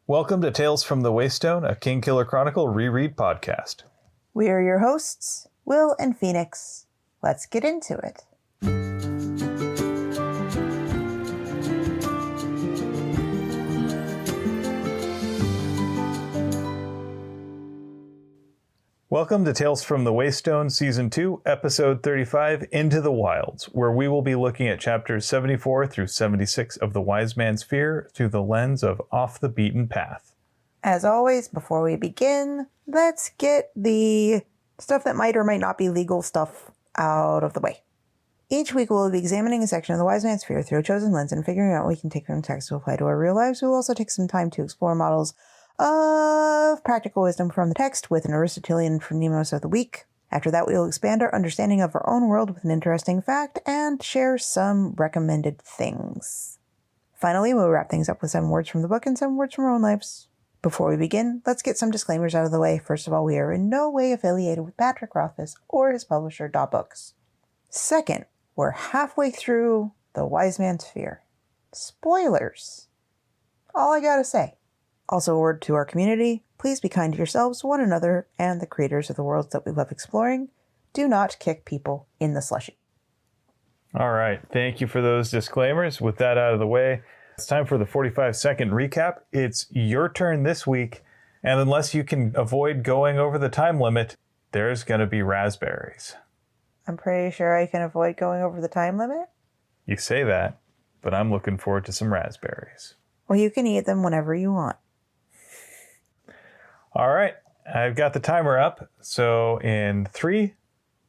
Welcome to Tales from the Waystone, a King Killer Chronicle reread podcast. We are your hosts, Will and Phoenix. Let's get into it. Welcome to Tales from the Waystone, Season 2, Episode 35, Into the Wilds, where we will be looking at chapters 74 through 76 of The Wise Man's Fear through the lens of Off the Beaten Path. As always, before we begin, let's get the stuff that might or might not be legal stuff out of the way. Each week we'll be examining a section of The Wise Man's Fear through a chosen lens and figuring out what we can take from text to apply to our real lives. We'll also take some time to explore models of practical wisdom from the text with an Aristotelian phronimos of the week. After that, we'll expand our understanding of our own world with an interesting fact and share some recommended things. Finally, we'll wrap things up with 7 words from the book and 7 words from our own lives. Before we begin, let's get some disclaimers out of the way. First of all, we are in no way affiliated with Patrick Rothfuss or his publisher, Books. Second, we're halfway through The Wise Man's Fear. Spoilers. All I gotta say. Also, a word to our community. Please be kind to yourselves, one another, and the creators of the worlds that we love exploring. Do not kick people in the slushy. All right. Thank you for those disclaimers. With that out of the way, it's time for the 45-second recap. It's your turn this week, and unless you can avoid going over the time limit, there's going to be raspberries. I'm pretty sure I can avoid going over the time limit. You say that, but I'm looking forward to some raspberries. Well, you can eat them whenever you want. All right, I've got the timer up. So in 3,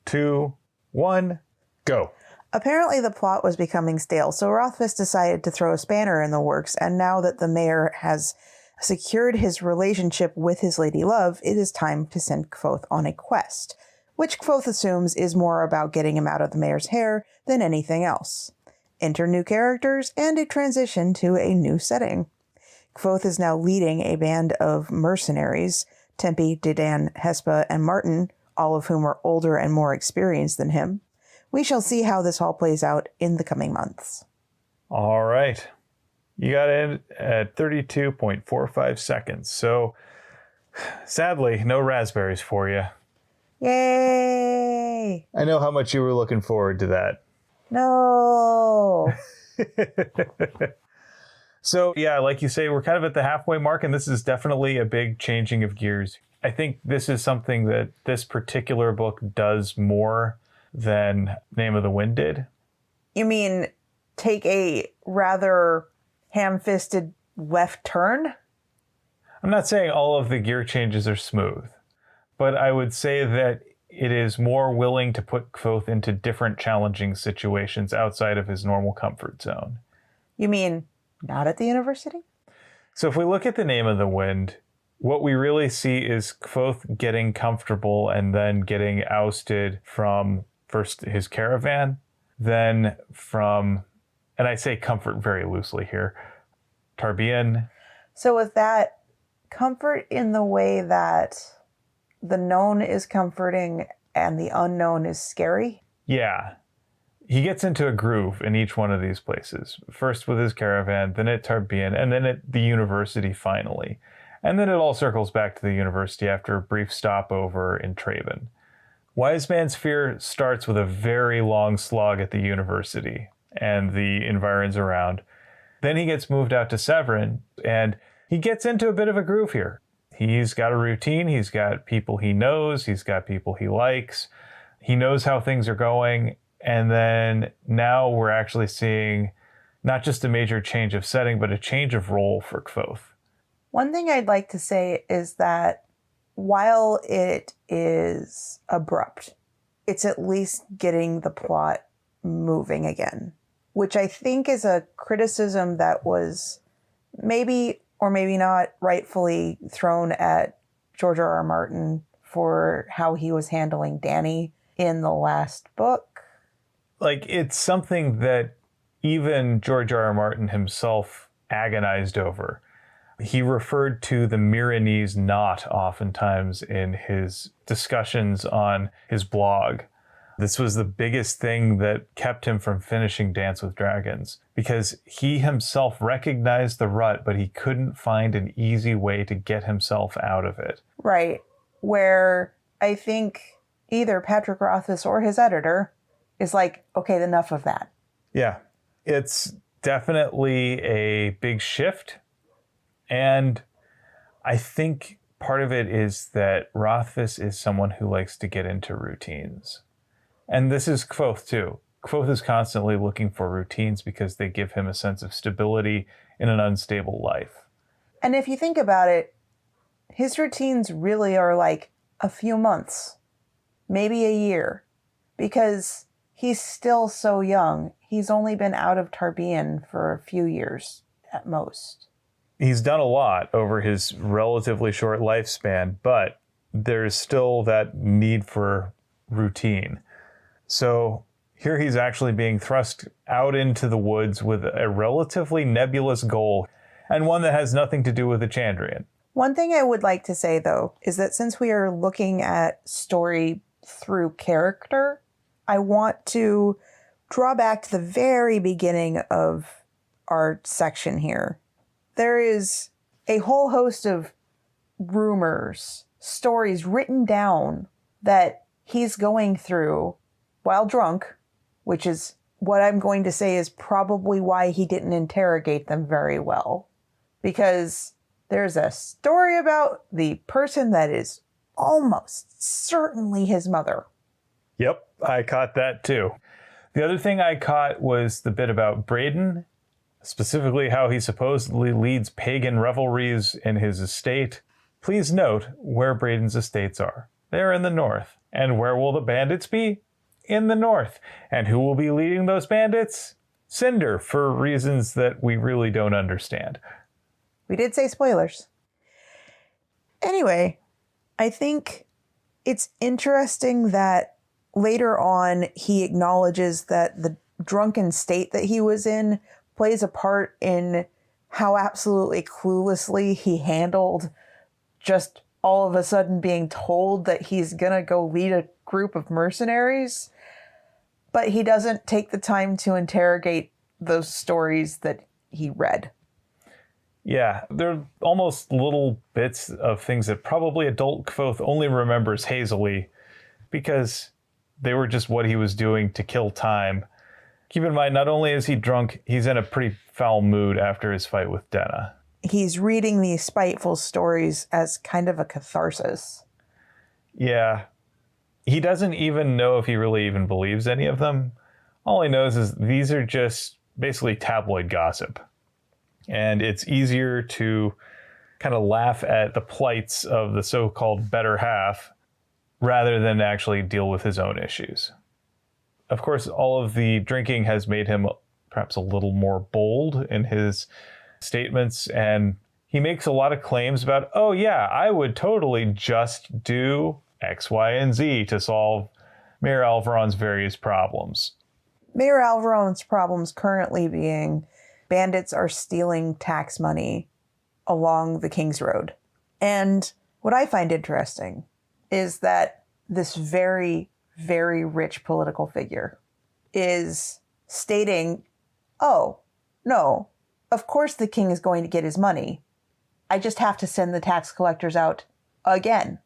2, 1, go. Apparently the plot was becoming stale, so Rothfuss decided to throw a spanner in the works, and now that the mayor has secured his relationship with his lady love, it is time to send Kvothe on a quest, which Kvothe assumes is more about getting him out of the mayor's hair than anything else. Enter new characters and a transition to a new setting. Kvothe is now leading a band of mercenaries, Tempe, Dedan, Hespa, and Martin, all of whom are older and more experienced than him. We shall see how this all plays out in the coming months. All right. You got in at 32.45 seconds. So, sadly, no raspberries for you. Yay! I know how much you were looking forward to that. No! So, yeah, like you say, we're kind of at the halfway mark, and this is definitely a big changing of gears. I think this is something that this particular book does more than Name of the Wind did. You mean take a rather ham-fisted left turn? I'm not saying all of the gear changes are smooth, but I would say that it is more willing to put Kvothe into different challenging situations outside of his normal comfort zone. You mean not at the university? So if we look at the Name of the Wind, what we really see is Kvothe getting comfortable and then getting ousted from first his caravan, then from, and I say comfort very loosely here, Tarbean. So with that, comfort in the way that the known is comforting and the unknown is scary? Yeah. He gets into a groove in each one of these places. First with his caravan, then at Tarbean, and then at the university finally. And then it all circles back to the university after a brief stopover in Traven. Wise Man's Fear starts with a very long slog at the university and the environs around. Then he gets moved out to Severin, and he gets into a bit of a groove here. He's got a routine, he's got people he knows, he's got people he likes, he knows how things are going. And then now we're actually seeing not just a major change of setting, but a change of role for Kvothe. One thing I'd like to say is that while it is abrupt, it's at least getting the plot moving again, which I think is a criticism that was maybe or maybe not rightfully thrown at George R.R. Martin for how he was handling Dany in the last book. Like, it's something that even George R.R. Martin himself agonized over. He referred to the Myronese knot oftentimes in his discussions on his blog This was the biggest thing that kept him from finishing Dance with Dragons, because he himself recognized the rut, but he couldn't find an easy way to get himself out of it. Right. Where I think either Patrick Rothfuss or his editor is like, okay, enough of that. Yeah, it's definitely a big shift. And I think part of it is that Rothfuss is someone who likes to get into routines. And this is Kvothe too. Kvothe is constantly looking for routines because they give him a sense of stability in an unstable life. And if you think about it, his routines really are like a few months, maybe a year, because he's still so young. He's only been out of Tarbean for a few years at most. He's done a lot over his relatively short lifespan, but there's still that need for routine. So here he's actually being thrust out into the woods with a relatively nebulous goal, and one that has nothing to do with the Chandrian. One thing I would like to say, though, is that since we are looking at story through character, I want to draw back to the very beginning of our section here. There is a whole host of rumors, stories written down that he's going through while drunk, which is what I'm going to say is probably why he didn't interrogate them very well. Because there's a story about the person that is almost certainly his mother. Yep, I caught that too. The other thing I caught was the bit about Braden, specifically how he supposedly leads pagan revelries in his estate. Please note where Braden's estates are. They're in the north. And where will the bandits be? In the north. And who will be leading those bandits? Cinder, for reasons that we really don't understand. We did say spoilers. Anyway, I think it's interesting that later on he acknowledges that the drunken state that he was in plays a part in how absolutely cluelessly he handled just all of a sudden being told that he's gonna go lead a group of mercenaries. But he doesn't take the time to interrogate those stories that he read. Yeah, they're almost little bits of things that probably adult Kvothe only remembers hazily because they were just what he was doing to kill time. Keep in mind, not only is he drunk, he's in a pretty foul mood after his fight with Denna. He's reading these spiteful stories as kind of a catharsis. Yeah. He doesn't even know if he really even believes any of them. All he knows is these are just basically tabloid gossip. And it's easier to kind of laugh at the plights of the so-called better half rather than actually deal with his own issues. Of course, all of the drinking has made him perhaps a little more bold in his statements, and he makes a lot of claims about, oh yeah, I would totally just do X, Y, and Z to solve Mayor Alvaron's various problems. Mayor Alvaron's problems currently being bandits are stealing tax money along the King's Road. And what I find interesting is that this very, very rich political figure is stating, oh, no, of course the king is going to get his money. I just have to send the tax collectors out again.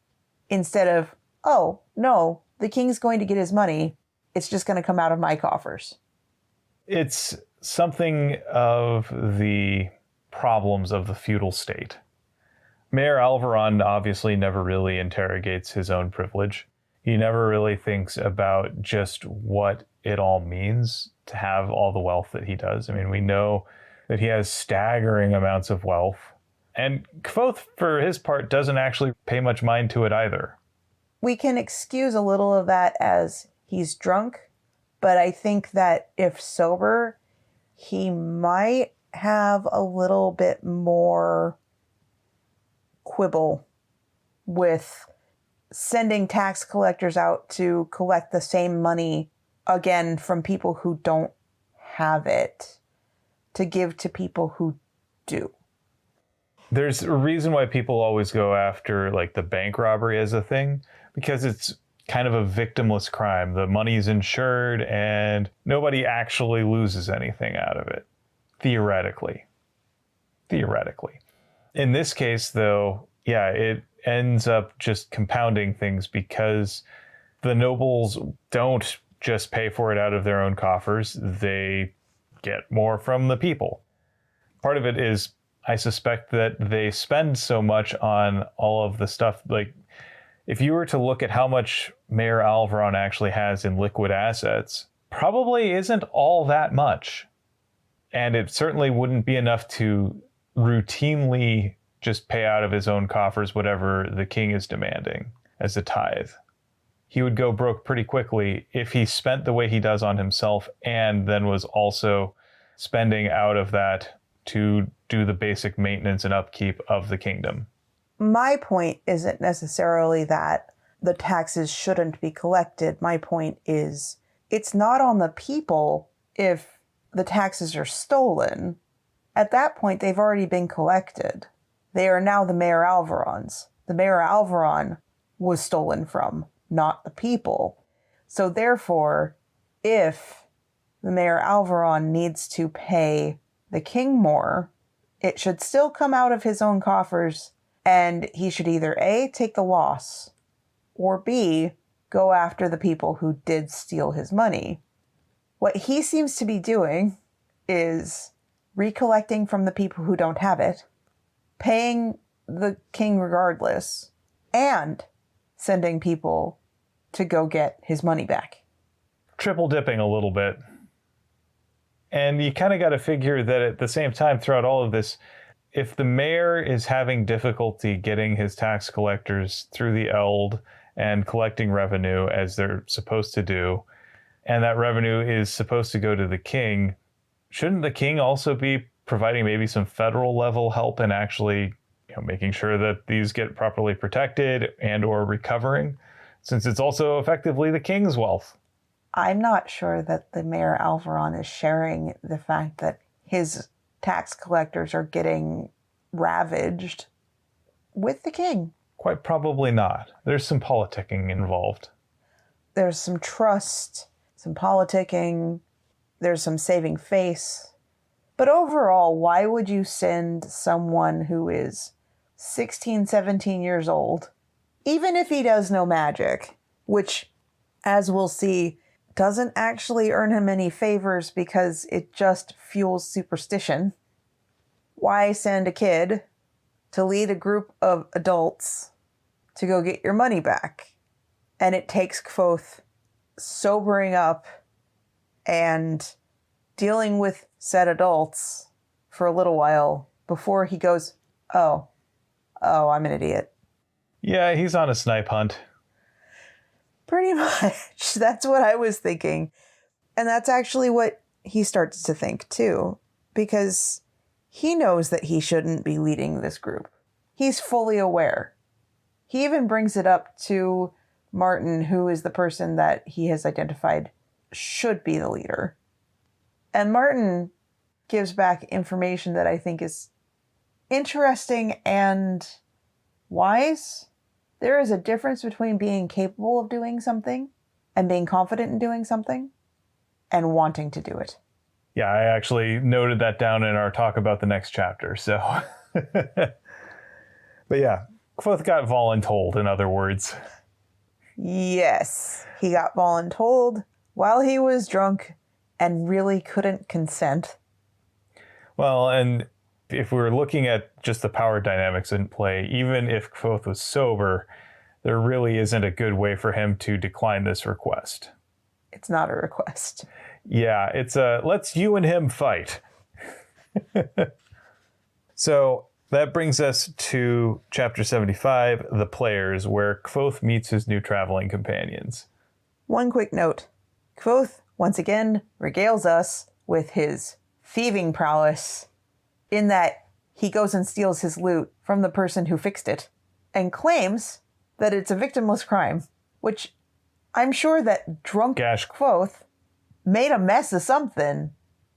Instead of, oh, no, the king's going to get his money. It's just going to come out of my coffers. It's something of the problems of the feudal state. Mayor Alvaron obviously never really interrogates his own privilege. He never really thinks about just what it all means to have all the wealth that he does. I mean, we know that he has staggering amounts of wealth. And Kvothe, for his part, doesn't actually pay much mind to it either. We can excuse a little of that as he's drunk, but I think that if sober, he might have a little bit more quibble with sending tax collectors out to collect the same money again from people who don't have it to give to people who do. There's a reason why people always go after like the bank robbery as a thing, because it's kind of a victimless crime. The money's insured and nobody actually loses anything out of it. Theoretically. In this case, though, yeah, it ends up just compounding things because the nobles don't just pay for it out of their own coffers. They get more from the people. Part of it is, I suspect, that they spend so much on all of the stuff. Like, if you were to look at how much Mayor Alvaron actually has in liquid assets, probably isn't all that much. And it certainly wouldn't be enough to routinely just pay out of his own coffers whatever the king is demanding as a tithe. He would go broke pretty quickly if he spent the way he does on himself and then was also spending out of that to do the basic maintenance and upkeep of the kingdom. My point isn't necessarily that the taxes shouldn't be collected. My point is it's not on the people if the taxes are stolen. At that point, they've already been collected. They are now the Mayor Alvaron's. The Mayor Alvaron was stolen from, not the people. So therefore, if the Mayor Alvaron needs to pay the king more, it should still come out of his own coffers, and he should either A, take the loss, or B, go after the people who did steal his money. What he seems to be doing is recollecting from the people who don't have it, paying the king regardless, and sending people to go get his money back. Triple dipping a little bit. And you kind of got to figure that at the same time, throughout all of this, if the mayor is having difficulty getting his tax collectors through the Eld and collecting revenue as they're supposed to do, and that revenue is supposed to go to the king, shouldn't the king also be providing maybe some federal level help in actually, making sure that these get properly protected and or recovering, since it's also effectively the king's wealth? I'm not sure that the Mayor Alvaron is sharing the fact that his tax collectors are getting ravaged with the king. Quite probably not. There's some politicking involved. There's some trust, some politicking, there's some saving face. But overall, why would you send someone who is 16, 17 years old, even if he does no magic, which, as we'll see, doesn't actually earn him any favors because it just fuels superstition? Why send a kid to lead a group of adults to go get your money back? And it takes Kvothe sobering up and dealing with said adults for a little while before he goes, oh, I'm an idiot. Yeah, he's on a snipe hunt. Pretty much. That's what I was thinking. And that's actually what he starts to think too, because he knows that he shouldn't be leading this group. He's fully aware. He even brings it up to Martin, who is the person that he has identified should be the leader. And Martin gives back information that I think is interesting and wise. There is a difference between being capable of doing something and being confident in doing something and wanting to do it. Yeah, I actually noted that down in our talk about the next chapter. So, but yeah, Kvothe got voluntold, in other words. Yes, he got voluntold while he was drunk and really couldn't consent. Well, and if we were looking at just the power dynamics in play, even if Kvothe was sober, there really isn't a good way for him to decline this request. It's not a request. Yeah, it's a let's you and him fight. So that brings us to chapter 75, The Players, where Kvothe meets his new traveling companions. One quick note. Kvothe, once again, regales us with his thieving prowess, in that he goes and steals his loot from the person who fixed it and claims that it's a victimless crime, which I'm sure that drunk Kvothe made a mess of something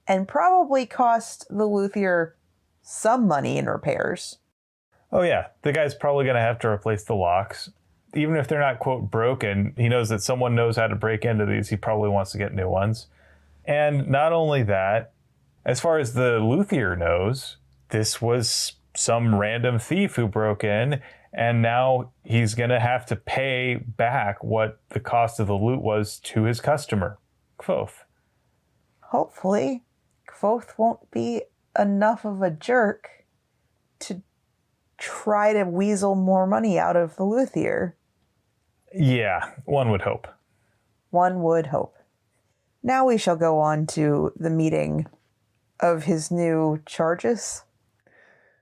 and probably cost the luthier some money in repairs. Oh yeah, the guy's probably going to have to replace the locks. even if they're not, quote, broken, he knows that someone knows how to break into these. He probably wants to get new ones. And not only that, as far as the luthier knows, this was some random thief who broke in, and now he's going to have to pay back what the cost of the loot was to his customer, Kvothe. Hopefully, Kvothe won't be enough of a jerk to try to weasel more money out of the luthier. Yeah, one would hope. One would hope. Now we shall go on to the meeting of his new charges.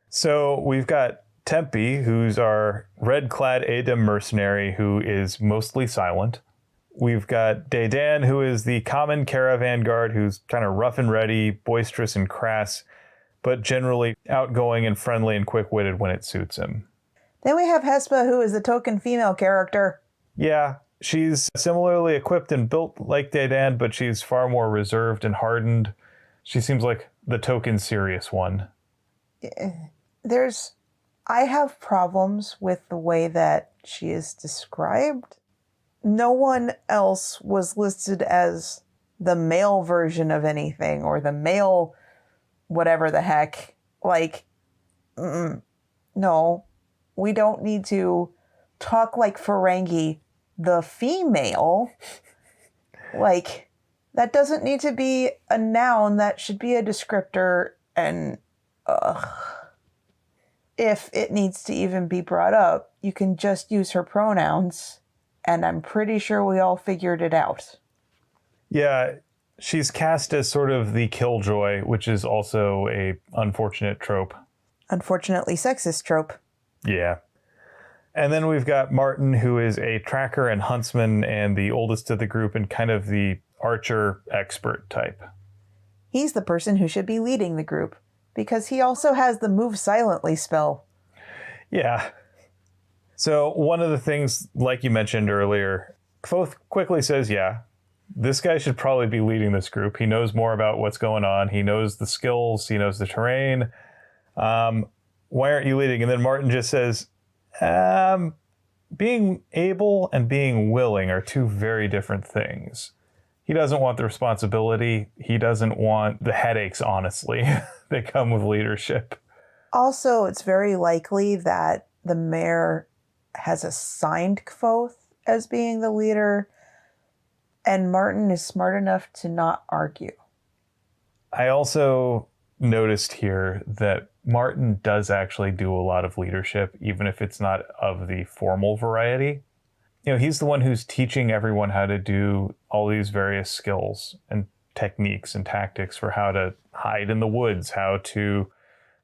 So we've got Tempe, who's our red-clad Adem mercenary who is mostly silent. We've got Dedan, who is the common caravan guard, who's kind of rough and ready, boisterous and crass, but generally outgoing and friendly and quick-witted when it suits him. Then we have Hespa, who is the token female character. Yeah, she's similarly equipped and built like Dedan, but she's far more reserved and hardened. She seems like the token serious one. I have problems with the way that she is described. No one else was listed as the male version of anything or the male whatever the heck. Like, no, we don't need to talk like Ferengi, the female. Like, that doesn't need to be a noun. That should be a descriptor. And if it needs to even be brought up, you can just use her pronouns. And I'm pretty sure we all figured it out. Yeah, she's cast as sort of the killjoy, which is also a unfortunate trope. Unfortunately sexist trope. Yeah. And then we've got Martin, who is a tracker and huntsman and the oldest of the group and kind of the archer expert type. He's the person who should be leading the group because he also has the move silently spell. Yeah. So one of the things, like you mentioned earlier, Kvothe quickly says, yeah, this guy should probably be leading this group. He knows more about what's going on. He knows the skills. He knows the terrain. Why aren't you leading? And then Martin just says, being able and being willing are two very different things. He doesn't want the responsibility. He doesn't want the headaches, honestly, that come with leadership. Also, it's very likely that the mayor has assigned Kvothe as being the leader, and Martin is smart enough to not argue. I also noticed here that Martin does actually do a lot of leadership, even if it's not of the formal variety. You know, he's the one who's teaching everyone how to do all these various skills and techniques and tactics for how to hide in the woods, how to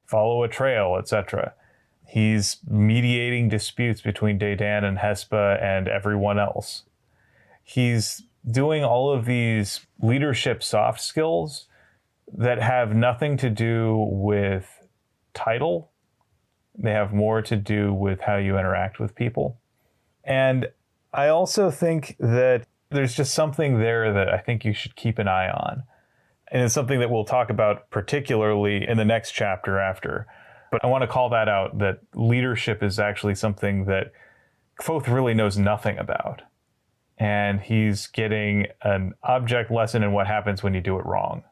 follow a trail, etc. He's mediating disputes between Dedan and Hespa and everyone else. He's doing all of these leadership soft skills that have nothing to do with title. They have more to do with how you interact with people. And I also think that there's just something there that I think you should keep an eye on. And it's something that we'll talk about particularly in the next chapter after. But I want to call that out, that leadership is actually something that Kvothe really knows nothing about. And he's getting an object lesson in what happens when you do it wrong.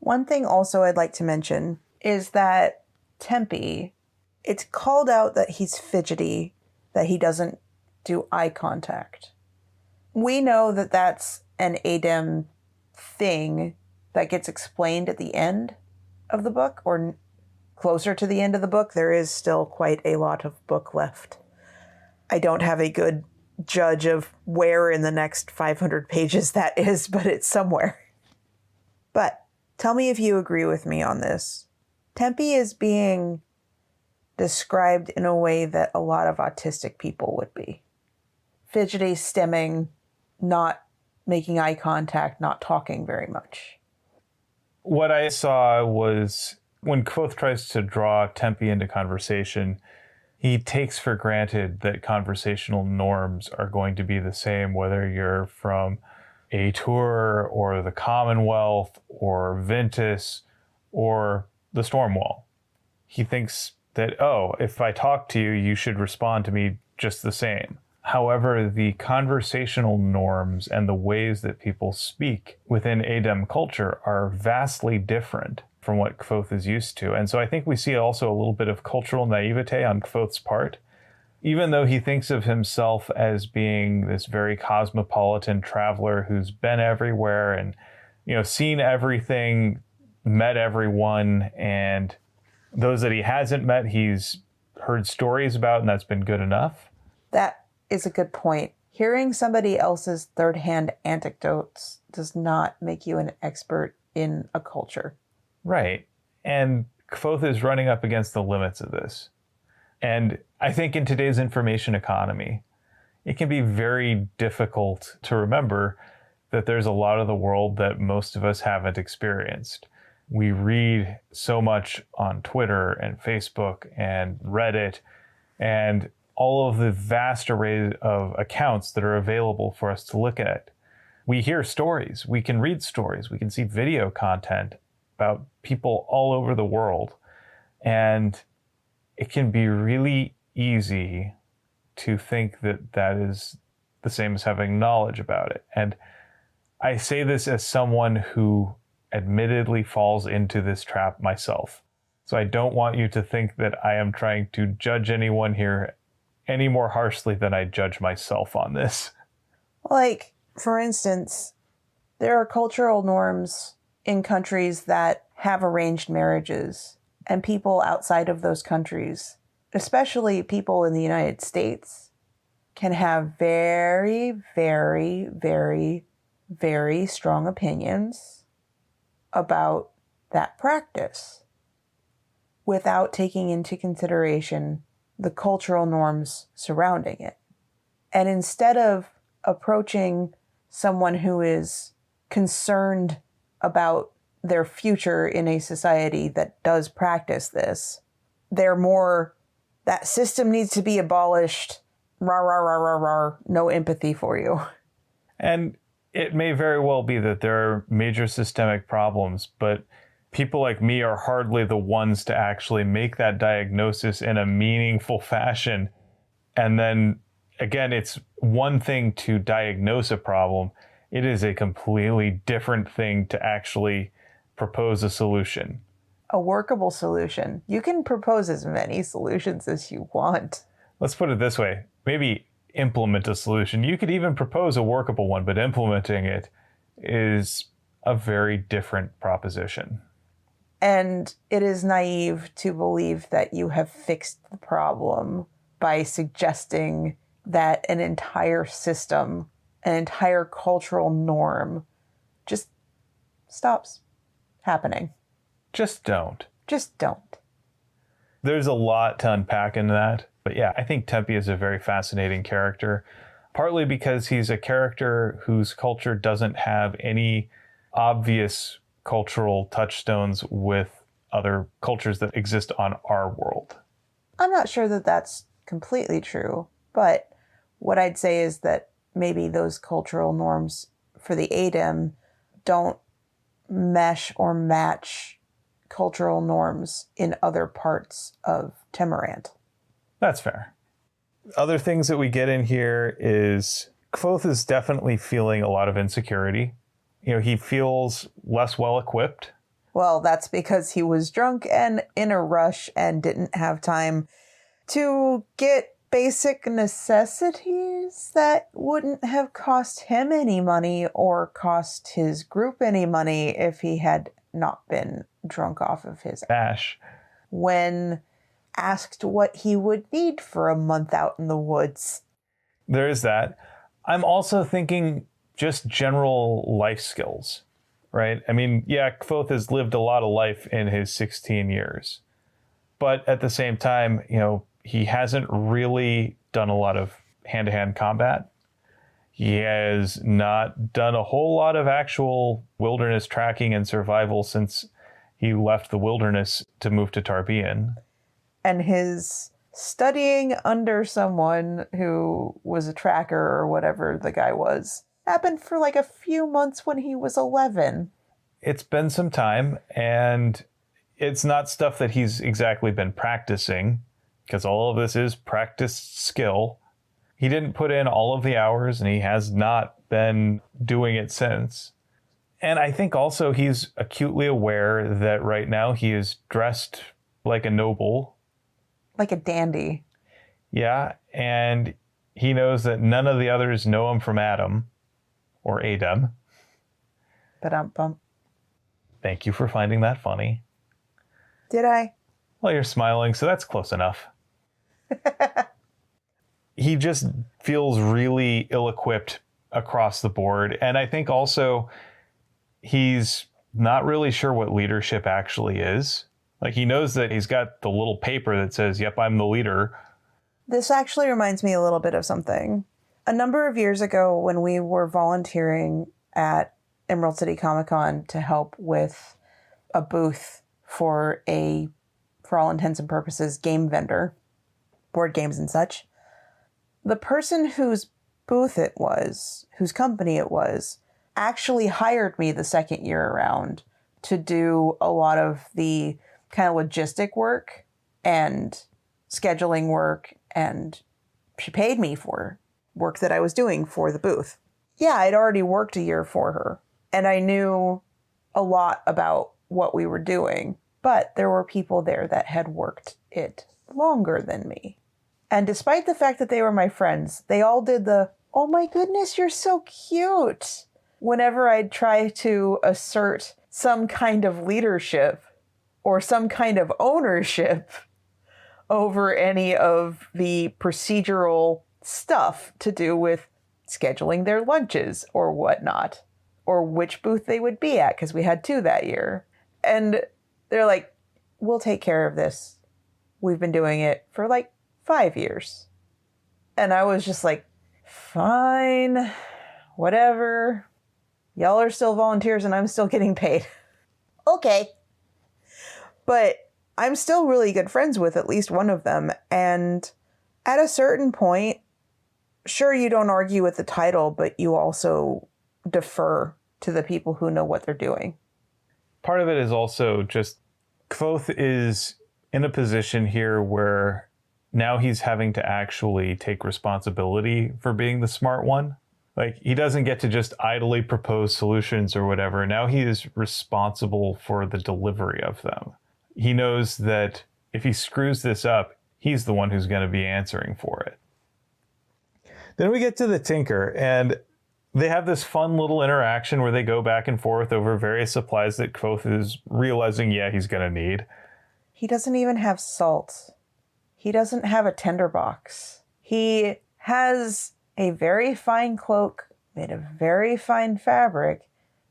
One thing also I'd like to mention is that Tempe, it's called out that he's fidgety, that he doesn't do eye contact. We know that that's an Adem thing that gets explained at the end of the book, or closer to the end of the book. There is still quite a lot of book left. I don't have a good judge of where in the next 500 pages that is, but it's somewhere. But tell me if you agree with me on this. Tempe is being described in a way that a lot of autistic people would be. Fidgety, stimming, not making eye contact, not talking very much. What I saw was when Kvothe tries to draw Tempe into conversation, he takes for granted that conversational norms are going to be the same, whether you're from a tour or the Commonwealth or Ventus or the Stormwall. He thinks that, oh, if I talk to you, you should respond to me just the same. However, the conversational norms and the ways that people speak within ADEM culture are vastly different from what Kvothe is used to. And so I think we see also a little bit of cultural naivete on Kvothe's part. Even though he thinks of himself as being this very cosmopolitan traveler who's been everywhere and, seen everything, met everyone, and those that he hasn't met, he's heard stories about, and that's been good enough. That is a good point. Hearing somebody else's third-hand anecdotes does not make you an expert in a culture. Right. And Kvothe is running up against the limits of this. And I think in today's information economy, it can be very difficult to remember that there's a lot of the world that most of us haven't experienced. We read so much on Twitter and Facebook and Reddit and all of the vast array of accounts that are available for us to look at. We hear stories, we can read stories, we can see video content about people all over the world. And it can be really easy to think that that is the same as having knowledge about it. And I say this as someone who admittedly falls into this trap myself. So I don't want you to think that I am trying to judge anyone here any more harshly than I judge myself on this. Like, for instance, there are cultural norms in countries that have arranged marriages, and people outside of those countries, especially people in the United States, can have very, very, very, very strong opinions about that practice without taking into consideration the cultural norms surrounding it. And instead of approaching someone who is concerned about their future in a society that does practice this, they're more, that system needs to be abolished, rah, rah, rah, rah, rah, no empathy for you. And it may very well be that there are major systemic problems, but people like me are hardly the ones to actually make that diagnosis in a meaningful fashion. And then, again, it's one thing to diagnose a problem. It is a completely different thing to actually propose a solution. A workable solution. You can propose as many solutions as you want. Let's put it this way. Maybe implement a solution. You could even propose a workable one, but implementing it is a very different proposition. And it is naive to believe that you have fixed the problem by suggesting that an entire system, an entire cultural norm just stops happening. Just don't. Just don't. There's a lot to unpack in that. But yeah, I think Tempe is a very fascinating character, partly because he's a character whose culture doesn't have any obvious cultural touchstones with other cultures that exist on our world. I'm not sure that that's completely true, but what I'd say is that maybe those cultural norms for the ADEM don't mesh or match cultural norms in other parts of Temerant. That's fair. Other things that we get in here is Kvothe is definitely feeling a lot of insecurity. He feels less well equipped. Well, that's because he was drunk and in a rush and didn't have time to get basic necessities that wouldn't have cost him any money or cost his group any money if he had not been drunk off of his ash. When asked what he would need for a month out in the woods. There is that. I'm also thinking just general life skills, right? I mean, yeah, Kvothe has lived a lot of life in his 16 years. But at the same time, he hasn't really done a lot of hand-to-hand combat. He has not done a whole lot of actual wilderness tracking and survival since he left the wilderness to move to Tarbean. And his studying under someone who was a tracker or whatever the guy was happened for like a few months when he was 11. It's been some time, and it's not stuff that he's exactly been practicing, because all of this is practiced skill. He didn't put in all of the hours, and he has not been doing it since. And I think also he's acutely aware that right now he is dressed like a noble. Like a dandy. Yeah, and he knows that none of the others know him from Adam or Adam. Ba-dum-bum. Thank you for finding that funny. Did I? Well, you're smiling, so that's close enough. He just feels really ill-equipped across the board. And I think also he's not really sure what leadership actually is. Like, he knows that he's got the little paper that says, yep, I'm the leader. This actually reminds me a little bit of something. A number of years ago, when we were volunteering at Emerald City Comic Con to help with a booth for a, for all intents and purposes, game vendor, board games and such, the person whose booth it was, whose company it was, actually hired me the second year around to do a lot of the kind of logistic work and scheduling work, and she paid me for work that I was doing for the booth. Yeah, I'd already worked a year for her, and I knew a lot about what we were doing, but there were people there that had worked it longer than me. And despite the fact that they were my friends, they all did the, oh my goodness, you're so cute, whenever I'd try to assert some kind of leadership or some kind of ownership over any of the procedural stuff to do with scheduling their lunches or whatnot, or which booth they would be at, because we had 2 that year. And they're like, we'll take care of this. We've been doing it for like 5 years. And I was just like, fine, whatever. Y'all are still volunteers and I'm still getting paid. Okay. But I'm still really good friends with at least one of them. And at a certain point, sure, you don't argue with the title, but you also defer to the people who know what they're doing. Part of it is also just Kvothe is in a position here where now he's having to actually take responsibility for being the smart one. Like, he doesn't get to just idly propose solutions or whatever. Now he is responsible for the delivery of them. He knows that if he screws this up, he's the one who's going to be answering for it. Then we get to the Tinker, and they have this fun little interaction where they go back and forth over various supplies that Kvothe is realizing, yeah, he's going to need. He doesn't even have salt. He doesn't have a tinderbox. He has a very fine cloak made of very fine fabric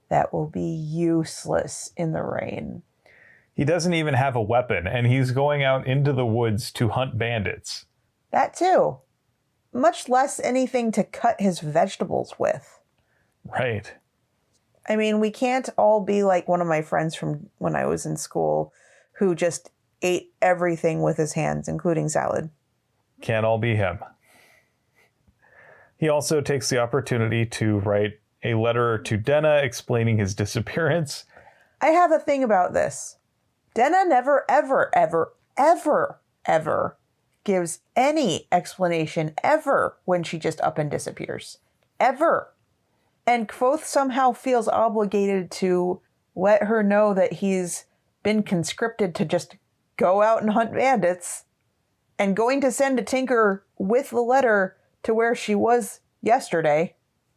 that will be useless in the rain. He doesn't even have a weapon, and he's going out into the woods to hunt bandits. That too. Much less anything to cut his vegetables with. Right. I mean, we can't all be like one of my friends from when I was in school who just ate everything with his hands, including salad. Can't all be him. He also takes the opportunity to write a letter to Denna explaining his disappearance. I have a thing about this. Denna never, ever, ever, ever, ever gives any explanation ever when she just up and disappears. Ever. And Kvothe somehow feels obligated to let her know that he's been conscripted to just go out and hunt bandits, and going to send a Tinker with the letter to where she was yesterday.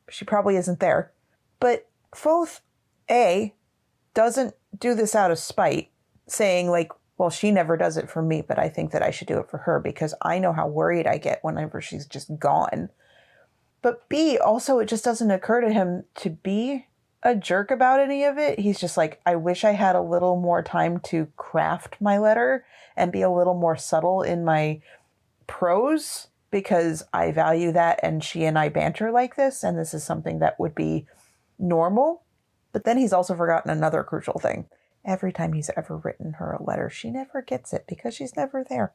She probably isn't there. But Kvothe, A, doesn't do this out of spite, saying like, well, she never does it for me, but I think that I should do it for her because I know how worried I get whenever she's just gone. But B, also, it just doesn't occur to him to be a jerk about any of it. He's just like, I wish I had a little more time to craft my letter and be a little more subtle in my prose because I value that and she and I banter like this and this is something that would be normal. But then he's also forgotten another crucial thing. Every time he's ever written her a letter, she never gets it because she's never there.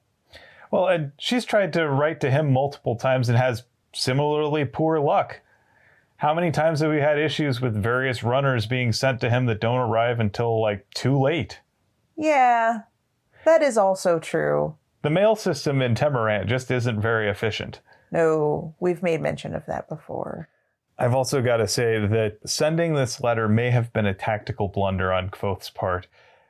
Well, and she's tried to write to him multiple times and has similarly poor luck. How many times have we had issues with various runners being sent to him that don't arrive until, like, too late? Yeah, that is also true. The mail system in Temerant just isn't very efficient. No, we've made mention of that before. I've also got to say that sending this letter may have been a tactical blunder on Kvothe's part.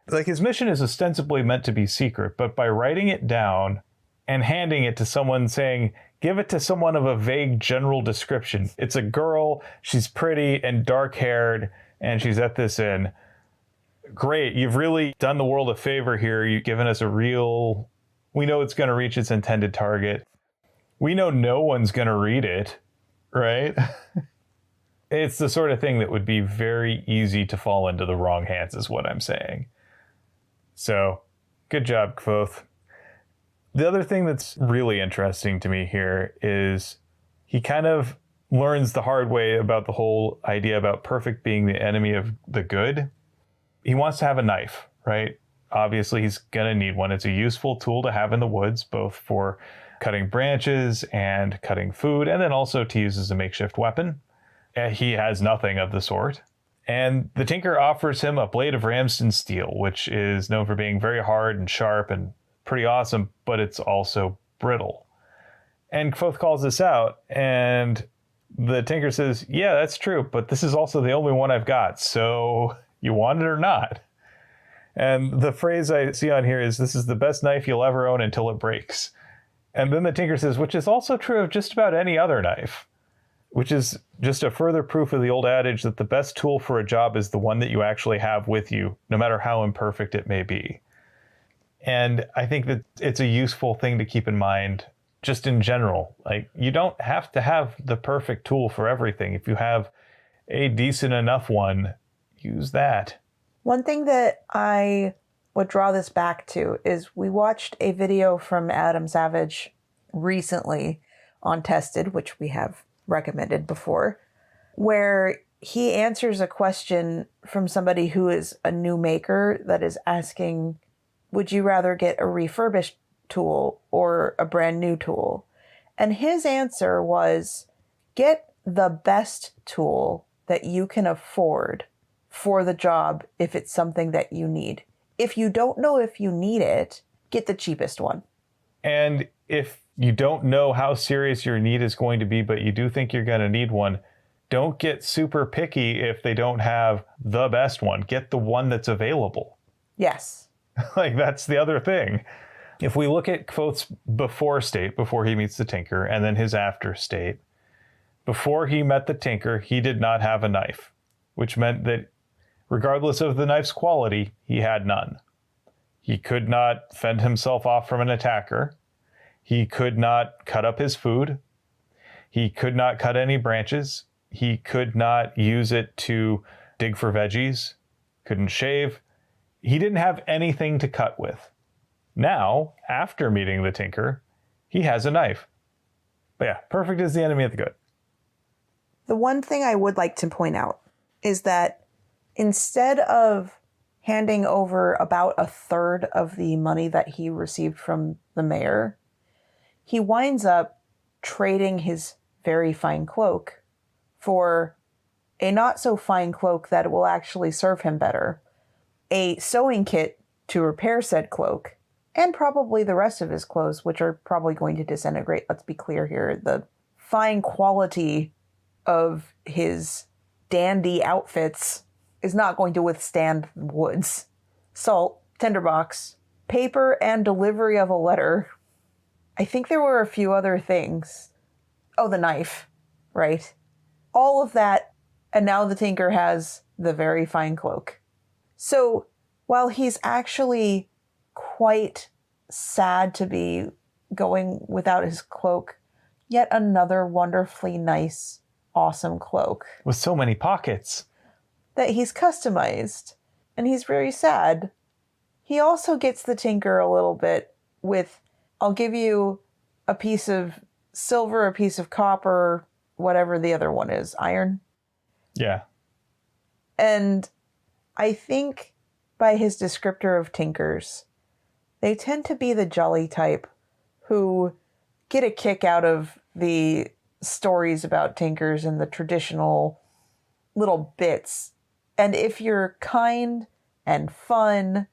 Like, his mission is ostensibly meant to be secret, but by writing it down and handing it to someone, saying, give it to someone of a vague general description. It's a girl, she's pretty and dark-haired, and she's at this inn. Great, you've really done the world a favor here. You've given us we know it's going to reach its intended target. We know no one's going to read it, right? It's the sort of thing that would be very easy to fall into the wrong hands, is what I'm saying. So, good job, Kvothe. The other thing that's really interesting to me here is he kind of learns the hard way about the whole idea about perfect being the enemy of the good. He wants to have a knife, right? Obviously, he's going to need one. It's a useful tool to have in the woods, both for cutting branches and cutting food, and then also to use as a makeshift weapon. He has nothing of the sort. And the Tinker offers him a blade of ramston steel, which is known for being very hard and sharp and pretty awesome, but it's also brittle. And Kvothe calls this out, and the Tinker says, yeah, that's true, but this is also the only one I've got, so you want it or not? And the phrase I see on here is, this is the best knife you'll ever own until it breaks. And then the Tinker says, which is also true of just about any other knife, which is just a further proof of the old adage that the best tool for a job is the one that you actually have with you, no matter how imperfect it may be. And I think that it's a useful thing to keep in mind just in general. Like, you don't have to have the perfect tool for everything. If you have a decent enough one, use that. One thing that I would draw this back to is we watched a video from Adam Savage recently on Tested, which we have recommended before, where he answers a question from somebody who is a new maker that is asking, would you rather get a refurbished tool or a brand new tool? And his answer was, get the best tool that you can afford for the job if it's something that you need. If you don't know if you need it, get the cheapest one. And if you don't know how serious your need is going to be, but you do think you're going to need one, don't get super picky if they don't have the best one. Get the one that's available. Yes. Like, that's the other thing. If we look at Kvothe's before state, before he meets the Tinker, and then his after state, before he met the Tinker, he did not have a knife, which meant that regardless of the knife's quality, he had none. He could not fend himself off from an attacker. He could not cut up his food. He could not cut any branches. He could not use it to dig for veggies. Couldn't shave. He didn't have anything to cut with. Now, after meeting the Tinker, he has a knife. But yeah, perfect is the enemy of the good. The one thing I would like to point out is that instead of handing over about a third of the money that he received from the mayor, he winds up trading his very fine cloak for a not so fine cloak that will actually serve him better, a sewing kit to repair said cloak, and probably the rest of his clothes, which are probably going to disintegrate. Let's be clear here. The fine quality of his dandy outfits is not going to withstand woods. Salt, tinderbox, paper, and delivery of a letter. I think there were a few other things. Oh, the knife, right? All of that, and now the Tinker has the very fine cloak. So, while he's actually quite sad to be going without his cloak, yet another wonderfully nice, awesome cloak. With so many pockets. That he's customized, and he's very sad. He also gets the Tinker a little bit with, I'll give you a piece of silver, a piece of copper, whatever the other one is, iron. Yeah. And I think by his descriptor of Tinkers, they tend to be the jolly type who get a kick out of the stories about Tinkers and the traditional little bits. And if you're kind and fun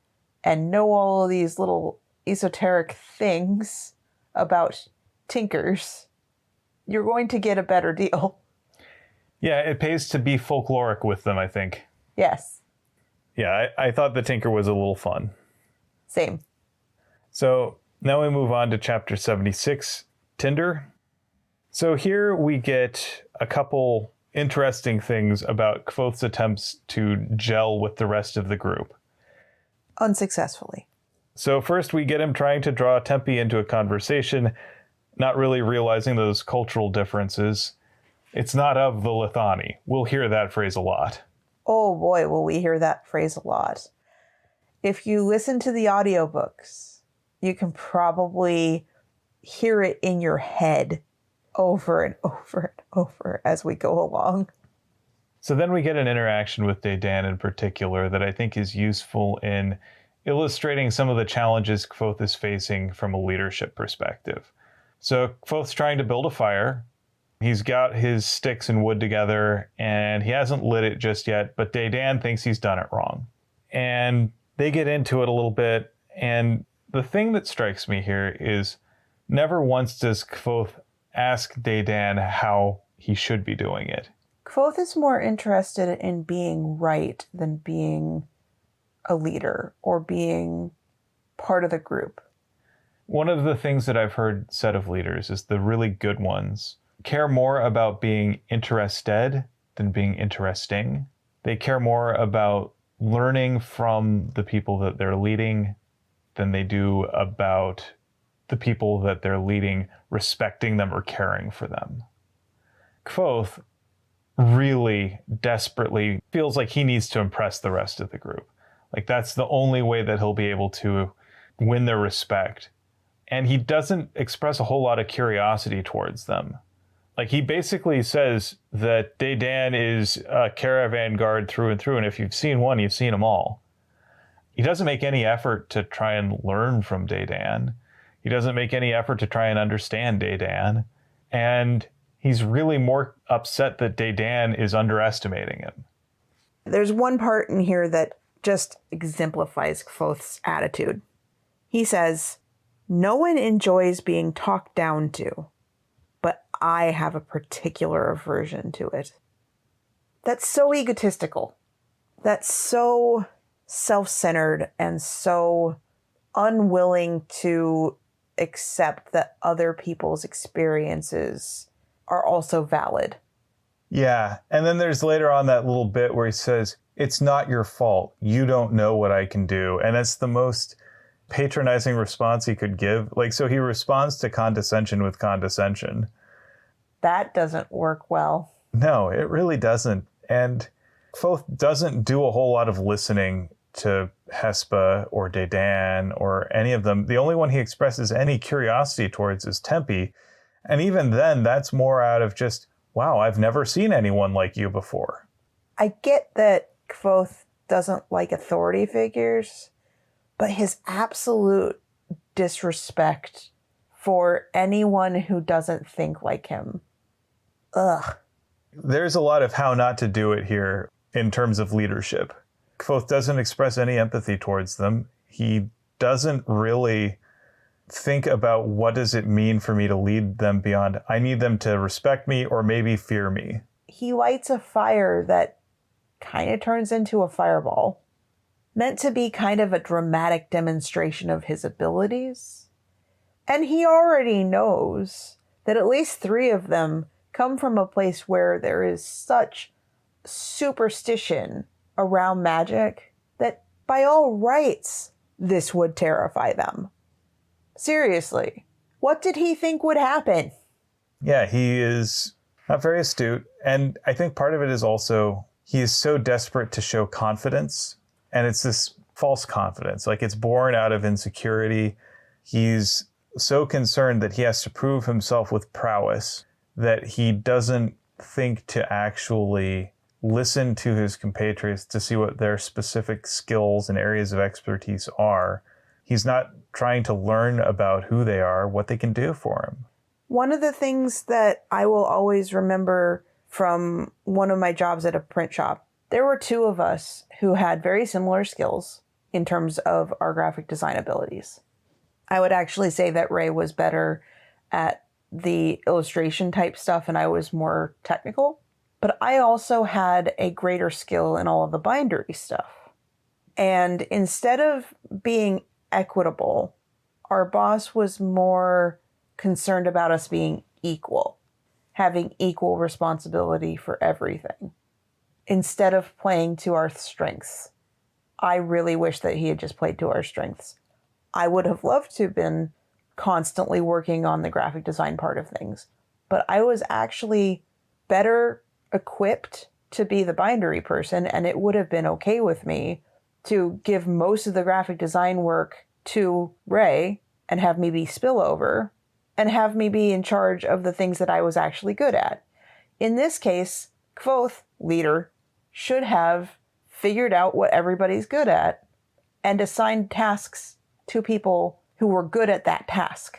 and know all of these little esoteric things about Tinkers, you're going to get a better deal. Yeah, it pays to be folkloric with them, I think. Yes. Yeah, I thought the Tinker was a little fun. Same. So now we move on to chapter 76, Tinder. So here we get a couple interesting things about Kvothe's attempts to gel with the rest of the group. Unsuccessfully. So first we get him trying to draw Tempe into a conversation, not really realizing those cultural differences. It's not of the Lithani. We'll hear that phrase a lot. Oh boy, will we hear that phrase a lot. If you listen to the audiobooks, you can probably hear it in your head over and over and over as we go along. So then we get an interaction with Dedan in particular that I think is useful in illustrating some of the challenges Kvothe is facing from a leadership perspective. So Kvothe's trying to build a fire. He's got his sticks and wood together, and he hasn't lit it just yet, but Dedan thinks he's done it wrong. And they get into it a little bit, and the thing that strikes me here is never once does Kvothe ask Dedan how he should be doing it. Kvothe is more interested in being right than being a leader or being part of the group. One of the things that I've heard said of leaders is the really good ones care more about being interested than being interesting. They care more about learning from the people that they're leading than they do about the people that they're leading, respecting them or caring for them. Kvothe really desperately feels like he needs to impress the rest of the group. Like that's the only way that he'll be able to win their respect. And he doesn't express a whole lot of curiosity towards them. Like he basically says that Dedan is a caravan guard through and through, and if you've seen one, you've seen them all. He doesn't make any effort to try and learn from Dedan. He doesn't make any effort to try and understand Dedan. And he's really more upset that Dedan is underestimating him. There's one part in here that just exemplifies Kvothe's attitude. He says, "No one enjoys being talked down to, but I have a particular aversion to it." That's so egotistical. That's so self-centered and so unwilling to accept that other people's experiences are also valid. Yeah. And then there's later on that little bit where he says, "It's not your fault. You don't know what I can do." And it's the most patronizing response he could give. Like, so he responds to condescension with condescension. That doesn't work well. No, it really doesn't. And Kvothe doesn't do a whole lot of listening to Hespa or Dedan or any of them. The only one he expresses any curiosity towards is Tempe. And even then, that's more out of just, wow, I've never seen anyone like you before. I get that Kvothe doesn't like authority figures, but his absolute disrespect for anyone who doesn't think like him. Ugh. There's a lot of how not to do it here in terms of leadership. Kvothe doesn't express any empathy towards them. He doesn't really think about what does it mean for me to lead them beyond, I need them to respect me or maybe fear me. He lights a fire that kind of turns into a fireball, meant to be kind of a dramatic demonstration of his abilities. And he already knows that at least 3 of them come from a place where there is such superstition around magic that by all rights, this would terrify them. Seriously, what did he think would happen? Yeah, he is not very astute. And I think part of it is also he is so desperate to show confidence. And it's this false confidence. Like it's born out of insecurity. He's so concerned that he has to prove himself with prowess that he doesn't think to actually listen to his compatriots to see what their specific skills and areas of expertise are. He's not trying to learn about who they are, what they can do for him. One of the things that I will always remember from one of my jobs at a print shop, there were 2 of us who had very similar skills in terms of our graphic design abilities. I would actually say that Ray was better at the illustration type stuff and I was more technical. But I also had a greater skill in all of the bindery stuff. And instead of being equitable, our boss was more concerned about us being equal, having equal responsibility for everything, instead of playing to our strengths. I really wish that he had just played to our strengths. I would have loved to have been constantly working on the graphic design part of things, but I was actually better equipped to be the bindery person, and it would have been okay with me to give most of the graphic design work to Ray and have me be spillover and have me be in charge of the things that I was actually good at. In this case, Kvothe, leader, should have figured out what everybody's good at and assigned tasks to people who were good at that task.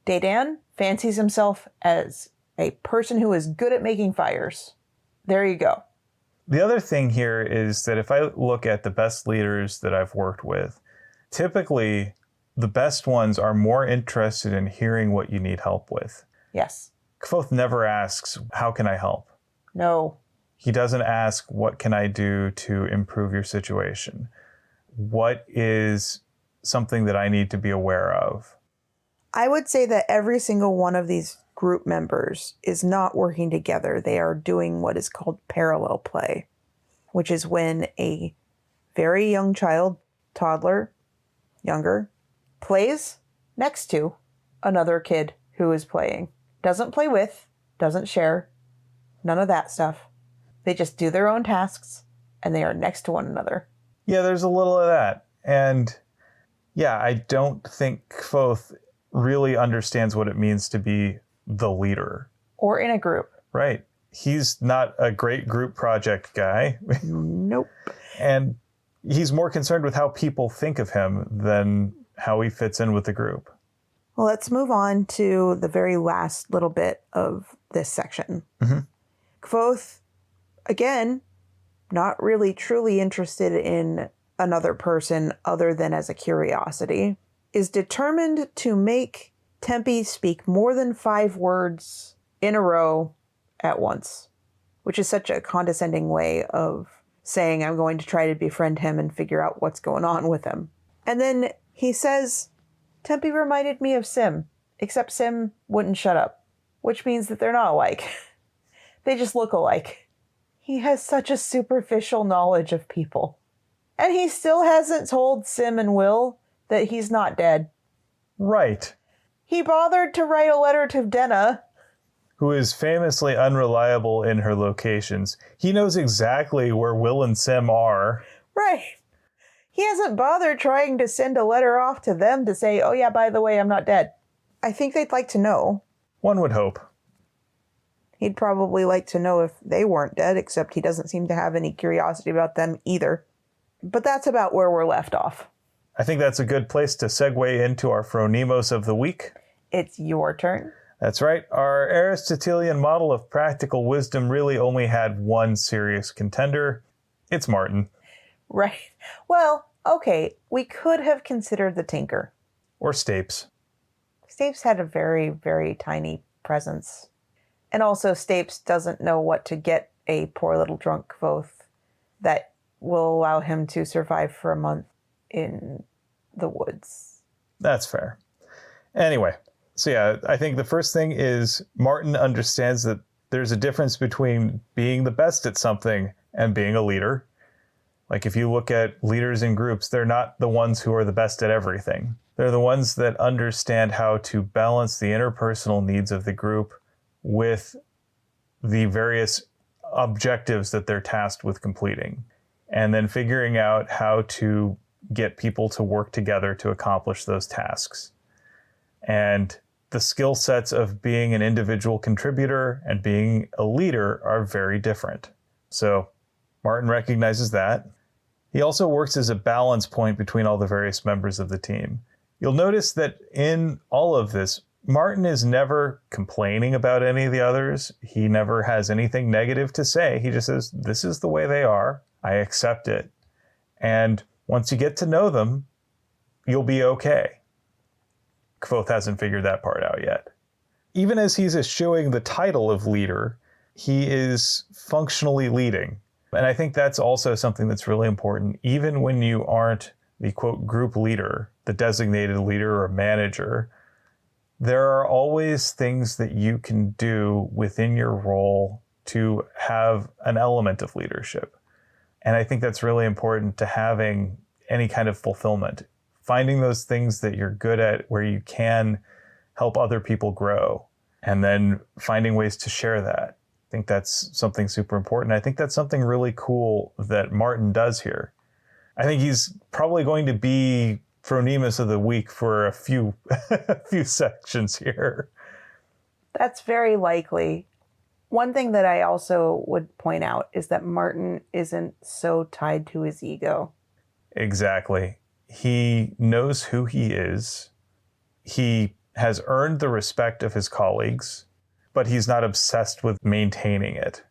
Dedan fancies himself as a person who is good at making fires. There you go. The other thing here is that if I look at the best leaders that I've worked with, typically the best ones are more interested in hearing what you need help with. Yes. Kvothe never asks, how can I help? No. He doesn't ask, what can I do to improve your situation? What is something that I need to be aware of? I would say that every single one of these group members is not working together. They are doing what is called parallel play, which is when a very young child, toddler, younger, plays next to another kid who is playing. Doesn't play with, doesn't share, none of that stuff. They just do their own tasks and they are next to one another. Yeah, there's a little of that. And yeah, I don't think Kvothe really understands what it means to be the leader. Or in a group. Right. He's not a great group project guy. Nope. And he's more concerned with how people think of him than how he fits in with the group. Well, let's move on to the very last little bit of this section. Mm-hmm. Kvothe, again, not really truly interested in another person other than as a curiosity, is determined to make Tempe speak more than 5 words in a row at once, which is such a condescending way of saying I'm going to try to befriend him and figure out what's going on with him. And then he says, Tempe reminded me of Sim, except Sim wouldn't shut up, which means that they're not alike. They just look alike. He has such a superficial knowledge of people. And he still hasn't told Sim and Will that he's not dead. Right. He bothered to write a letter to Denna, who is famously unreliable in her locations. He knows exactly where Will and Sim are. Right. He hasn't bothered trying to send a letter off to them to say, oh yeah, by the way, I'm not dead. I think they'd like to know. One would hope. He'd probably like to know if they weren't dead, except he doesn't seem to have any curiosity about them either. But that's about where we're left off. I think that's a good place to segue into our Phronimos of the week. It's your turn. That's right. Our Aristotelian model of practical wisdom really only had one serious contender. It's Martin. Right. Well, okay, we could have considered the Tinker. Or Stapes. Stapes had a very, very tiny presence. And also Stapes doesn't know what to get a poor little drunk Kvothe that will allow him to survive for a month in the woods. That's fair. Anyway, so yeah, I think the first thing is Martin understands that there's a difference between being the best at something and being a leader. Like if you look at leaders in groups, they're not the ones who are the best at everything. They're the ones that understand how to balance the interpersonal needs of the group with the various objectives that they're tasked with completing, and then figuring out how to get people to work together to accomplish those tasks. And the skill sets of being an individual contributor and being a leader are very different. So Martin recognizes that. He also works as a balance point between all the various members of the team. You'll notice that in all of this, Martin is never complaining about any of the others. He never has anything negative to say. He just says, this is the way they are. I accept it. And once you get to know them, you'll be okay. Kvothe hasn't figured that part out yet. even as he's eschewing the title of leader, he is functionally leading. And I think that's also something that's really important. Even when you aren't the quote group leader, the designated leader or manager, there are always things that you can do within your role to have an element of leadership. And I think that's really important to having any kind of fulfillment. Finding those things that you're good at where you can help other people grow, and then finding ways to share that. I think that's something super important. I think that's something really cool that Martin does here. I think he's probably going to be Phronemus of the Week for a few sections here. That's very likely. One thing that I also would point out is that Martin isn't so tied to his ego. Exactly. He knows who he is. He has earned the respect of his colleagues, but he's not obsessed with maintaining it.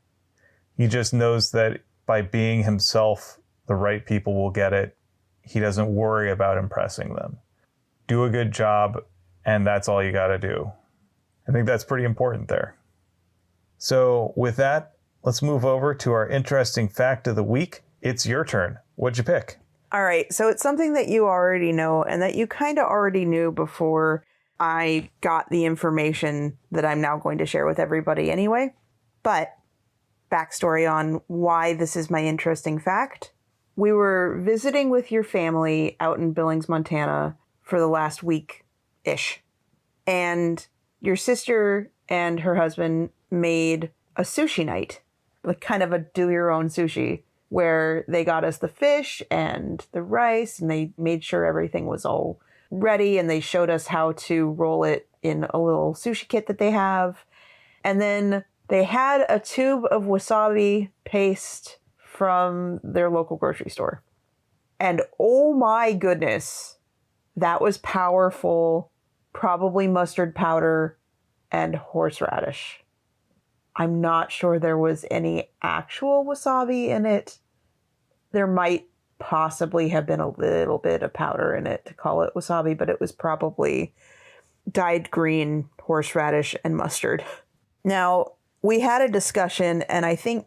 He just knows that by being himself, the right people will get it. He doesn't worry about impressing them. Do a good job, and that's all you got to do. I think that's pretty important there. So with that, let's move over to our interesting fact of the week. It's your turn. What'd you pick? All right, so it's something that you already know and that you kind of already knew before I got the information that I'm now going to share with everybody anyway. But backstory on why this is my interesting fact. We were visiting with your family out in Billings, Montana for the last week-ish. And your sister and her husband made a sushi night, like kind of a do-your-own sushi, where they got us the fish and the rice, and they made sure everything was all ready, and they showed us how to roll it in a little sushi kit that they have. And then they had a tube of wasabi paste from their local grocery store. And oh my goodness, that was powerful. Probably mustard powder and horseradish. I'm not sure there was any actual wasabi in it. There might possibly have been a little bit of powder in it to call it wasabi, but it was probably dyed green horseradish and mustard. Now, we had a discussion, and I think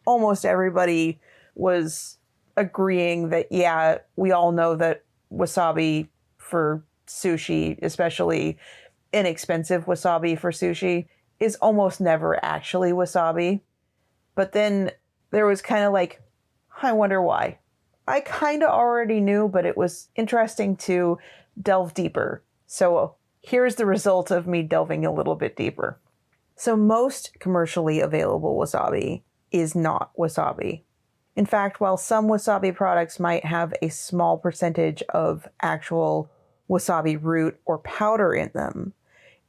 almost everybody was agreeing that, yeah, we all know that wasabi for sushi, especially inexpensive wasabi for sushi, is almost never actually wasabi. But then there was kind of like, I wonder why. I kind of already knew, but it was interesting to delve deeper. So here's the result of me delving a little bit deeper. So most commercially available wasabi is not wasabi. In fact, while some wasabi products might have a small percentage of actual wasabi root or powder in them,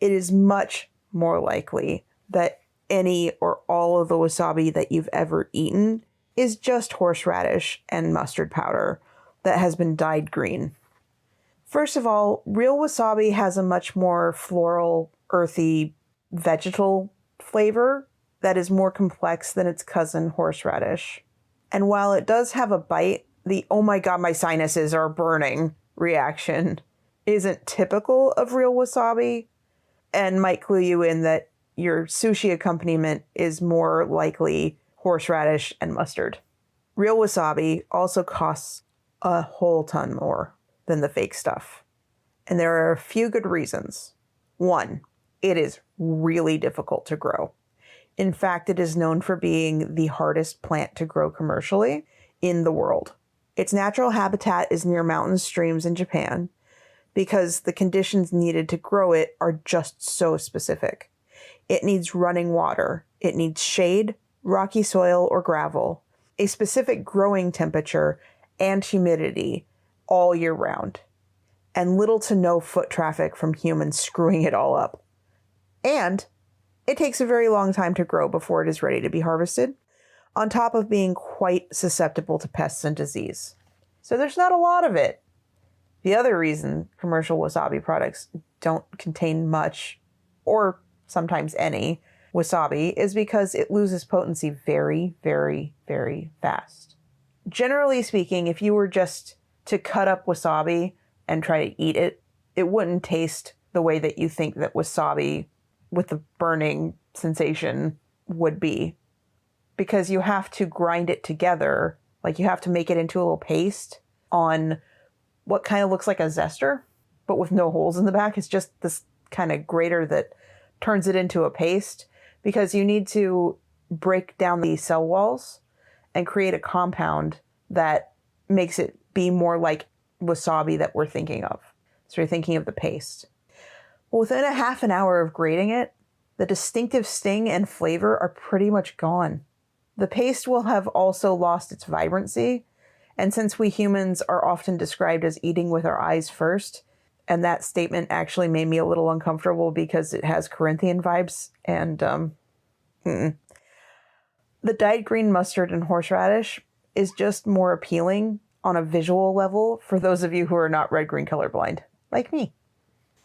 it is much more likely that any or all of the wasabi that you've ever eaten is just horseradish and mustard powder that has been dyed green. First of all, real wasabi has a much more floral, earthy, vegetal flavor that is more complex than its cousin horseradish. And while it does have a bite, the "oh my god, my sinuses are burning" reaction isn't typical of real wasabi, and might clue you in that your sushi accompaniment is more likely horseradish and mustard. Real wasabi also costs a whole ton more than the fake stuff. And there are a few good reasons. One, it is really difficult to grow. In fact, it is known for being the hardest plant to grow commercially in the world. Its natural habitat is near mountain streams in Japan because the conditions needed to grow it are just so specific. It needs running water. It needs shade, rocky soil or gravel, a specific growing temperature, and humidity all year round, and little to no foot traffic from humans screwing it all up. And it takes a very long time to grow before it is ready to be harvested, on top of being quite susceptible to pests and disease. So there's not a lot of it. The other reason commercial wasabi products don't contain much, or sometimes any, wasabi is because it loses potency very, very, very fast. Generally speaking, if you were just to cut up wasabi and try to eat it, it wouldn't taste the way that you think that wasabi with the burning sensation would be, because you have to grind it together. Like, you have to make it into a little paste on what kind of looks like a zester, but with no holes in the back. It's just this kind of grater that turns it into a paste, because you need to break down the cell walls and create a compound that makes it be more like wasabi that we're thinking of. So you're thinking of the paste. Well, within a half an hour of grating it, the distinctive sting and flavor are pretty much gone. The paste will have also lost its vibrancy, and since we humans are often described as eating with our eyes first, and that statement actually made me a little uncomfortable because it has Corinthian vibes, and the dyed green mustard and horseradish is just more appealing on a visual level for those of you who are not red-green colorblind, like me.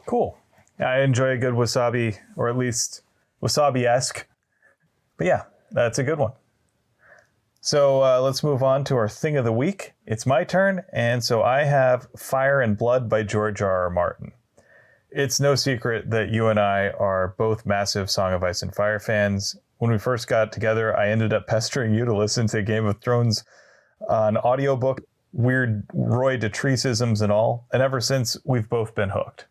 Cool. I enjoy a good wasabi, or at least wasabi-esque. But yeah, that's a good one. So let's move on to our thing of the week. It's my turn, and so I have Fire and Blood by George R.R. Martin. It's no secret that you and I are both massive Song of Ice and Fire fans. When we first got together, I ended up pestering you to listen to Game of Thrones on audiobook, weird Roy Dotriceisms and all, and ever since, we've both been hooked.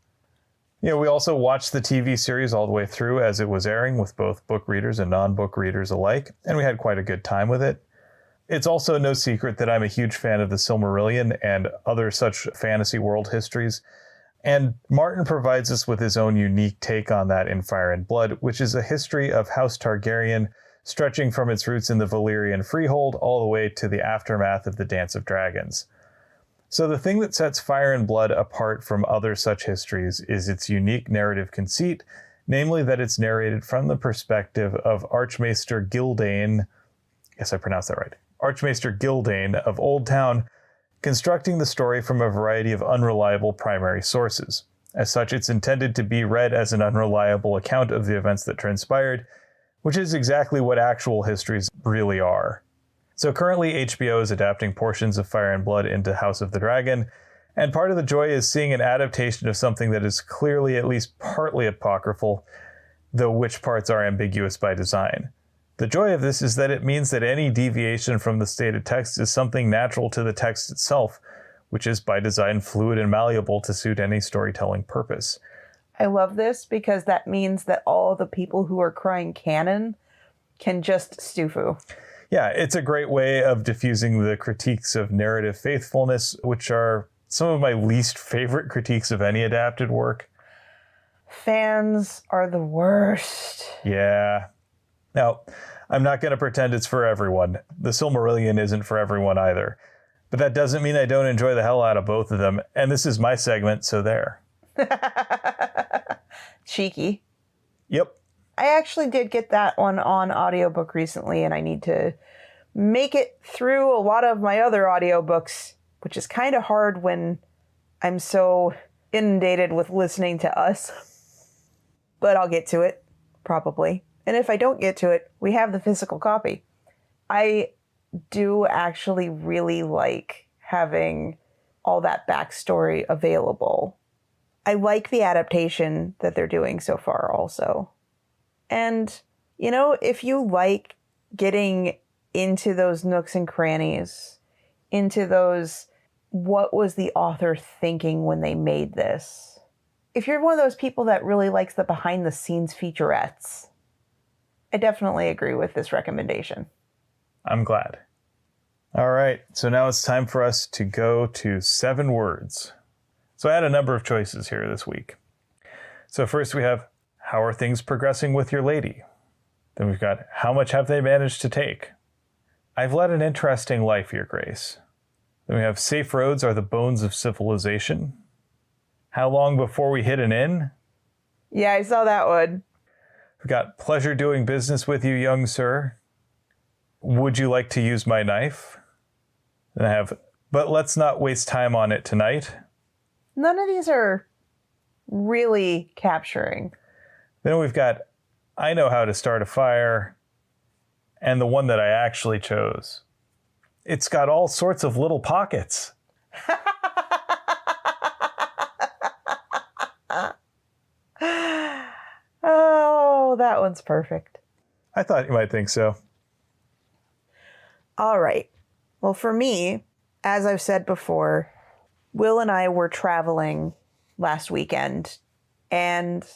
You know, we also watched the TV series all the way through as it was airing with both book readers and non-book readers alike, and we had quite a good time with it. It's also no secret that I'm a huge fan of the Silmarillion and other such fantasy world histories, and Martin provides us with his own unique take on that in Fire and Blood, which is a history of House Targaryen stretching from its roots in the Valyrian Freehold all the way to the aftermath of the Dance of Dragons. So the thing that sets Fire and Blood apart from other such histories is its unique narrative conceit, namely that it's narrated from the perspective of Archmaester Gildane, yes, I pronounced that right, Archmaester Gildane of Old Town, constructing the story from a variety of unreliable primary sources. As such, it's intended to be read as an unreliable account of the events that transpired, which is exactly what actual histories really are. So currently HBO is adapting portions of Fire and Blood into House of the Dragon, and part of the joy is seeing an adaptation of something that is clearly at least partly apocryphal, though which parts are ambiguous by design. The joy of this is that it means that any deviation from the stated text is something natural to the text itself, which is by design fluid and malleable to suit any storytelling purpose. I love this because that means that all the people who are crying canon can just stufoo. Yeah, it's a great way of diffusing the critiques of narrative faithfulness, which are some of my least favorite critiques of any adapted work. Fans are the worst. Yeah. Now, I'm not going to pretend it's for everyone. The Silmarillion isn't for everyone either. But that doesn't mean I don't enjoy the hell out of both of them. And this is my segment, so there. Cheeky. Yep. I actually did get that one on audiobook recently, and I need to make it through a lot of my other audiobooks, which is kind of hard when I'm so inundated with listening to us. But I'll get to it, probably. And if I don't get to it, we have the physical copy. I do actually really like having all that backstory available. I like the adaptation that they're doing so far also. And, you know, if you like getting into those nooks and crannies, into those, what was the author thinking when they made this? If you're one of those people that really likes the behind the scenes featurettes, I definitely agree with this recommendation. I'm glad. All right, so now it's time for us to go to 7 words. So I had a number of choices here this week. So first we have, how are things progressing with your lady? Then we've got, how much have they managed to take? I've led an interesting life, Your Grace. Then we have, safe roads are the bones of civilization. How long before we hit an inn? Yeah, I saw that one. We've got, pleasure doing business with you, young sir. Would you like to use my knife? Then I have, but let's not waste time on it tonight. None of these are really capturing. Then we've got, I know how to start a fire, and the one that I actually chose. It's got all sorts of little pockets. Oh, that one's perfect. I thought you might think so. All right. Well, for me, as I've said before, Will and I were traveling last weekend, and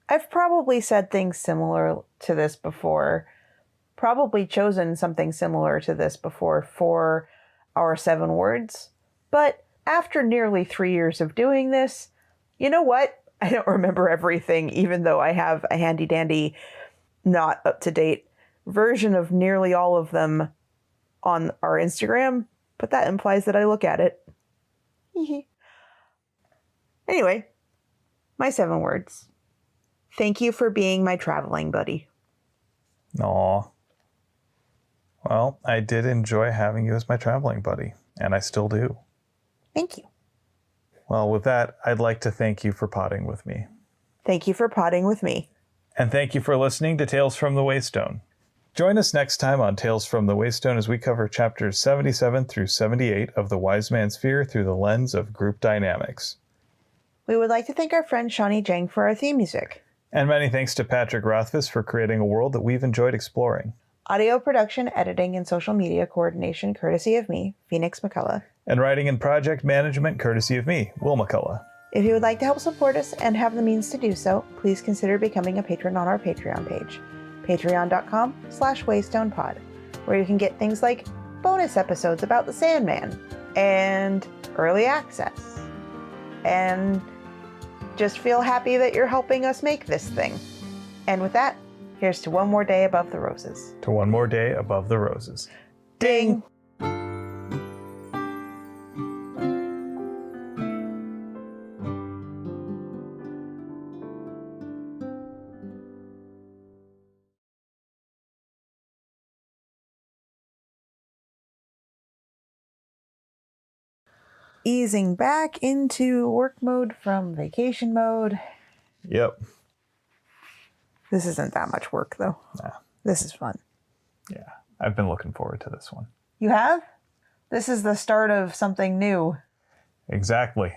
I've probably said things similar to this before, probably chosen something similar to this before for our 7 words. But after nearly 3 years of doing this, you know what? I don't remember everything, even though I have a handy dandy, not up to date version of nearly all of them on our Instagram, but that implies that I look at it. Anyway, my 7 words. Thank you for being my traveling buddy. Aw. Well, I did enjoy having you as my traveling buddy, and I still do. Thank you. Well, with that, I'd like to thank you for potting with me. Thank you for potting with me. And thank you for listening to Tales from the Waystone. Join us next time on Tales from the Waystone as we cover chapters 77 through 78 of The Wise Man's Fear through the lens of group dynamics. We would like to thank our friend Shawnee Jang for our theme music. And many thanks to Patrick Rothfuss for creating a world that we've enjoyed exploring. Audio production, editing, and social media coordination courtesy of me, Phoenix McCullough. And writing and project management courtesy of me, Will McCullough. If you would like to help support us and have the means to do so, please consider becoming a patron on our Patreon page, patreon.com/waystonepod, where you can get things like bonus episodes about the Sandman, and early access, and just feel happy that you're helping us make this thing. And with that, here's to one more day above the roses. To one more day above the roses. Ding! Easing back into work mode from vacation mode. Yep. This isn't that much work, though. Nah. This is fun. Yeah. I've been looking forward to this one. You have? This is the start of something new. Exactly.